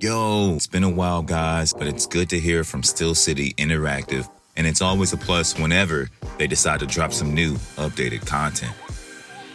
Yo, it's been a while, guys, but it's good to hear from Steel City Interactive, and it's always a plus whenever they decide to drop some new, updated content.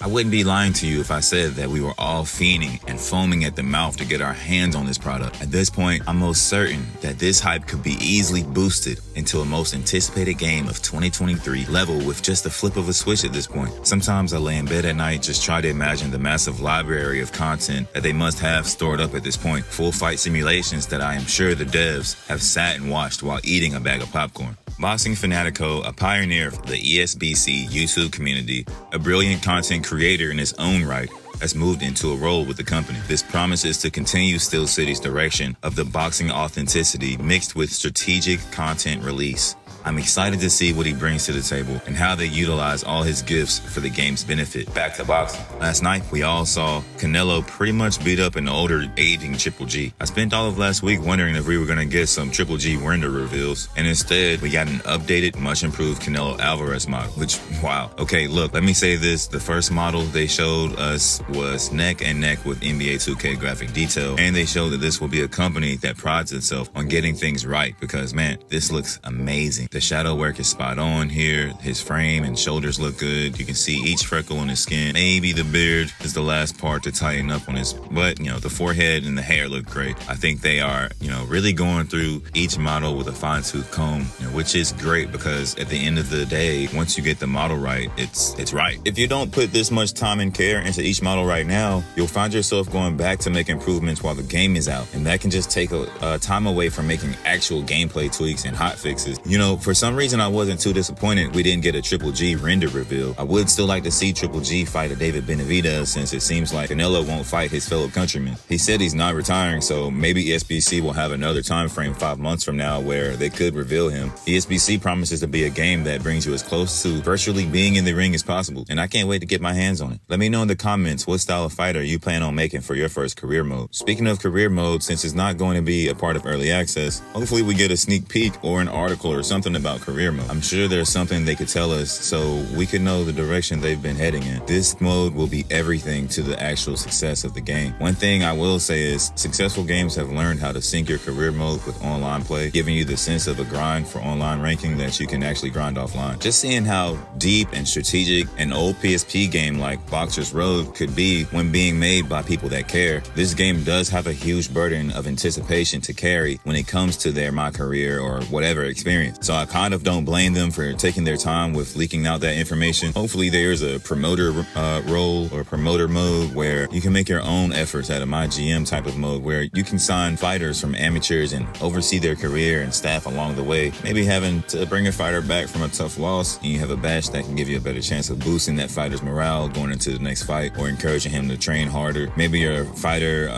I wouldn't be lying to you if I said that we were all fiending and foaming at the mouth to get our hands on this product. At this point, I'm most certain that this hype could be easily boosted into a most anticipated game of 2023 level with just a flip of a switch at this point. Sometimes I lay in bed at night, just try to imagine the massive library of content that they must have stored up at this point. Full fight simulations that I am sure the devs have sat and watched while eating a bag of popcorn. Boxing Fanatico, a pioneer of the ESBC YouTube community, a brilliant content creator in his own right, has moved into a role with the company. This promises to continue Steel City's direction of the boxing authenticity mixed with strategic content release. I'm excited to see what he brings to the table and how they utilize all his gifts for the game's benefit. Back to boxing. Last night, we all saw Canelo pretty much beat up an older, aging Triple G. I spent all of last week wondering if we were going to get some Triple G render reveals, and instead, we got an updated, much improved Canelo Alvarez model, which, wow. Okay, look, let me say this. The first model they showed us was neck and neck with NBA 2K graphic detail, and they showed that this will be a company that prides itself on getting things right because, man, this looks amazing. The shadow work is spot on here. His frame and shoulders look good. You can see each freckle on his skin. Maybe the beard is the last part to tighten up on his, but the forehead and the hair look great. I think they are, really going through each model with a fine-tooth comb, which is great because at the end of the day, once you get the model right, it's right. If you don't put this much time and care into each model right now, you'll find yourself going back to make improvements while the game is out, and that can just take a time away from making actual gameplay tweaks and hot fixes. For some reason, I wasn't too disappointed we didn't get a Triple G render reveal. I would still like to see Triple G fight a David Benavidez since it seems like Canelo won't fight his fellow countrymen. He said he's not retiring, so maybe ESBC will have another time frame 5 months from now where they could reveal him. ESBC promises to be a game that brings you as close to virtually being in the ring as possible, and I can't wait to get my hands on it. Let me know in the comments what style of fighter you plan on making for your first career mode. Speaking of career mode, since it's not going to be a part of early access, hopefully we get a sneak peek or an article or something about career mode. I'm sure there's something they could tell us so we could know the direction they've been heading in. This mode will be everything to the actual success of the game. One thing I will say is successful games have learned how to sync your career mode with online play, giving you the sense of a grind for online ranking that you can actually grind offline. Just seeing how deep and strategic an old PSP game like Boxer's Road could be when being made by people that care. This game does have a huge burden of anticipation to carry when it comes to their My Career or whatever experience. So I kind of don't blame them for taking their time with leaking out that information. Hopefully there's a promoter role or promoter mode where you can make your own efforts at a My GM type of mode where you can sign fighters from amateurs and oversee their career and staff along the way. Maybe having to bring a fighter back from a tough loss and you have a badge that can give you a better chance of boosting that fighter's morale going into the next fight or encouraging him to train harder. Maybe your fighter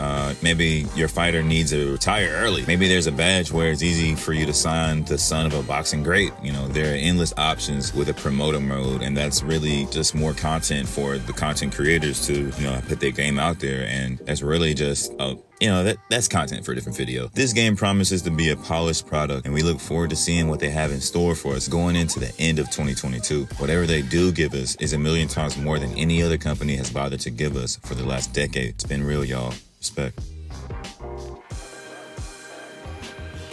needs to retire early. Maybe there's a badge where it's easy for you to sign the son of a boxing great. There are endless options with a promoter mode, and that's really just more content for the content creators to, put their game out there, and that's really just that's content for a different video. This game promises to be a polished product, and we look forward to seeing what they have in store for us going into the end of 2022. Whatever they do give us is a million times more than any other company has bothered to give us for the last decade. It's been real, y'all. Respect.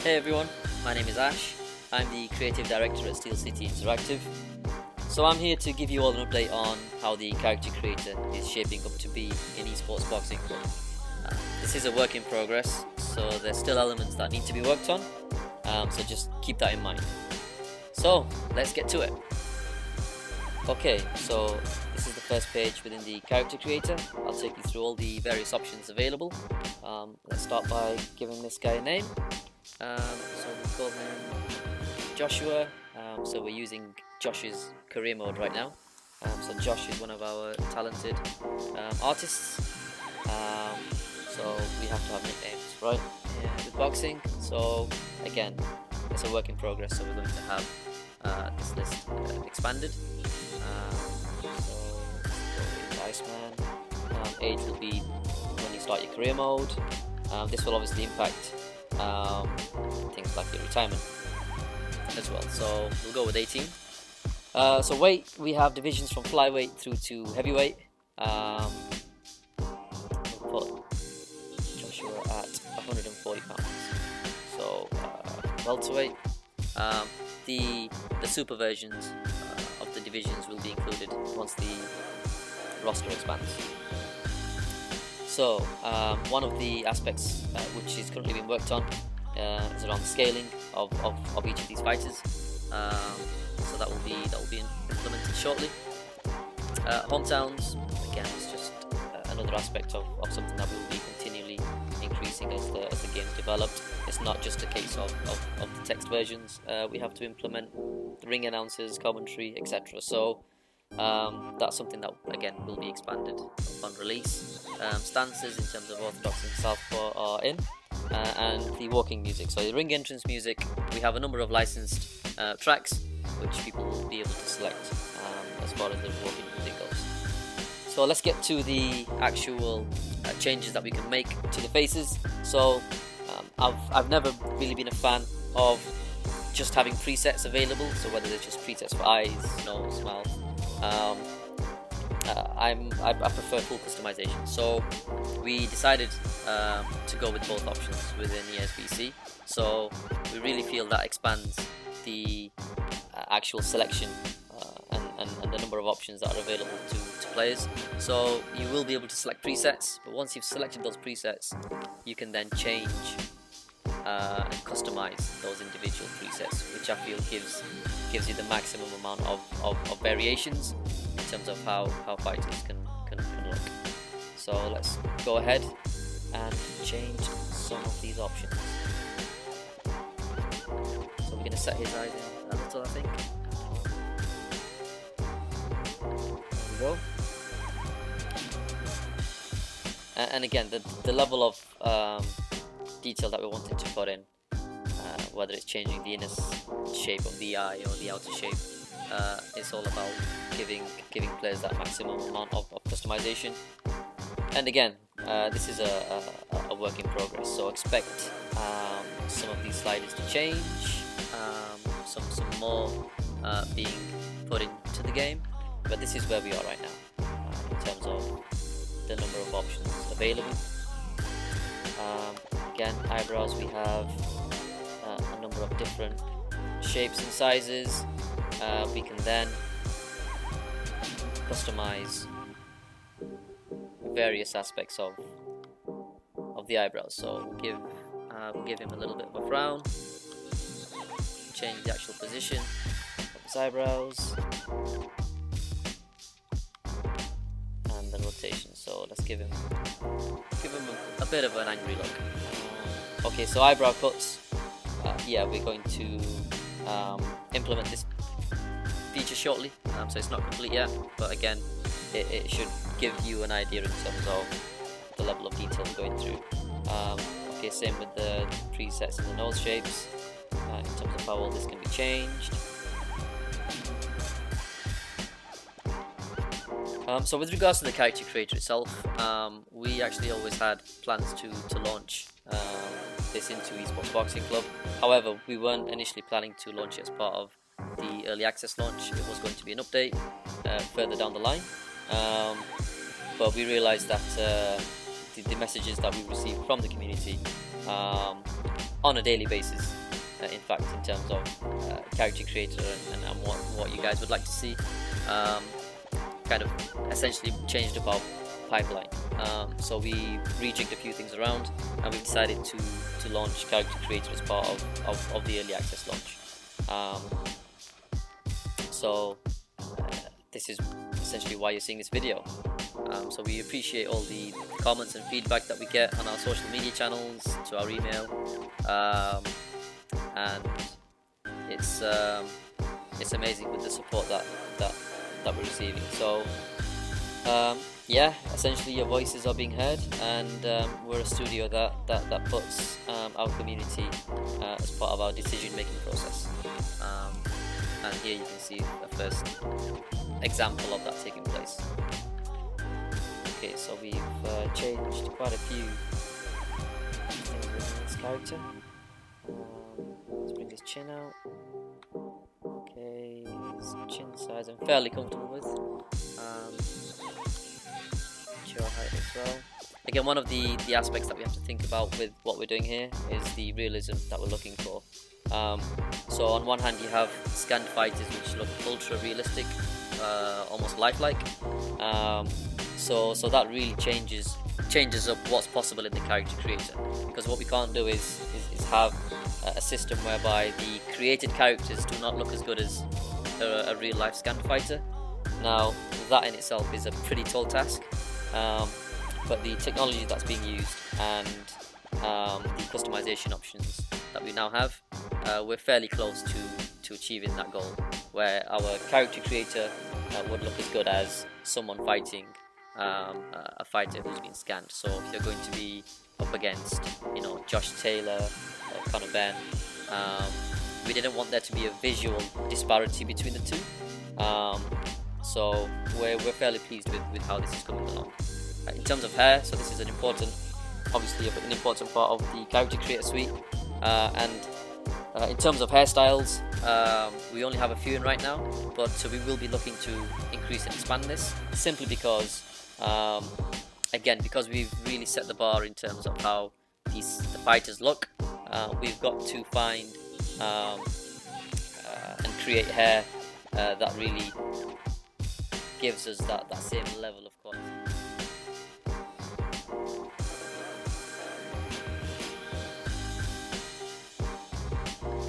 Hey everyone, my name is Ash. I'm the Creative Director at Steel City Interactive. So I'm here to give you all an update on how the character creator is shaping up to be in ESPORTS Boxing Club. This is a work in progress, so there's still elements that need to be worked on, so just keep that in mind. So let's get to it. Okay, so this is the first page within the character creator. I'll take you through all the various options available. Let's start by giving this guy a name. So we'll call him Joshua. So we're using Josh's career mode right now. So Josh is one of our talented artists. So we have to have nicknames, right? With boxing. So again, it's a work in progress. So we're going to have this list expanded. So go with Iceman. Age will be when you start your career mode. This will obviously impact things like your retirement as well. So we'll go with 18. So weight, we have divisions from flyweight through to heavyweight. We'll put Joshua at 140 pounds. So welterweight. The super versions of the divisions will be included once the roster expands. So one of the aspects which is currently being worked on is around the scaling of each of these fighters. So that will be implemented shortly. Hometowns, again, is just another aspect of something that will be continually increasing as the game's developed. It's not just a case of the text versions. We have to implement the ring announcers, commentary, etc. So that's something that again will be expanded upon release. Stances in terms of orthodox and southpaw are in, and the walking music. So the ring entrance music, we have a number of licensed tracks which people will be able to select as far as the walking music goes. So let's get to the actual changes that we can make to the faces. So I've never really been a fan of just having presets available, so whether there's just presets for eyes, nose, mouth. I prefer full customization, so we decided to go with both options within ESBC. So we really feel that expands the actual selection and the number of options that are available to players. So you will be able to select presets, but once you've selected those presets, you can then change and customize those individual presets, which I feel gives you the maximum amount of variations in terms of how fighters can look. So let's go ahead and change some of these options. So we're going to set his eyes in a little, I think. There we go. And again, the level of detail that we're wanting to put in, whether it's changing the inner shape of the eye or the outer shape, it's all about giving players that maximum amount of customization. And again, this is a work in progress, so expect some of these sliders to change, some more being put into the game, but this is where we are right now in terms of the number of options available. Again, eyebrows, we have a number of different shapes and sizes. We can then customize various aspects of the eyebrows. So we'll give him a little bit of a frown, change the actual position of his eyebrows, and the rotation. So let's give him a bit of an angry look. Okay, so eyebrow cuts. Yeah, we're going to implement this feature shortly, so it's not complete yet, but again, it should give you an idea in terms of the level of detail we're going through. Okay, same with the presets and the nose shapes, in terms of how all this can be changed. So with regards to the character creator itself, we actually always had plans to launch this into Esports Boxing Club. However, we weren't initially planning to launch it as part of the early access launch. It was going to be an update further down the line, but we realized that the messages that we received from the community on a daily basis, in fact, in terms of character creator and what you guys would like to see, kind of essentially changed up our pipeline. So we rejigged a few things around, and we decided to launch character creator as part of the early access launch. So this is essentially why you're seeing this video. So we appreciate all the comments and feedback that we get on our social media channels, to our email, and it's amazing with the support that we're receiving. So yeah, essentially your voices are being heard, and we're a studio that puts our community as part of our decision making process. And here you can see the first example of that taking place. Okay, so we've changed quite a few things within this character. Let's bring his chin out. Okay, his chin size I'm fairly comfortable with. Jaw height as well. again, one of the aspects that we have to think about with what we're doing here is the realism that we're looking for. So on one hand, you have scanned fighters which look ultra realistic, almost lifelike. So that really changes up what's possible in the character creator, because what we can't do is have a system whereby the created characters do not look as good as a real life scanned fighter. Now that in itself is a pretty tall task, but the technology that's being used and the customization options that we now have, we're fairly close to achieving that goal, where our character creator would look as good as someone fighting a fighter who's been scanned. So if you're going to be up against, you know, Josh Taylor, Conor Ben, we didn't want there to be a visual disparity between the two. So we're fairly pleased with how this is coming along. In terms of hair, so this is obviously an important part of the character creator suite, and in terms of hairstyles, we only have a few in right now, but we will be looking to increase and expand this, simply because again, because we've really set the bar in terms of how the fighters look. We've got to find and create hair that really gives us that same level of quality.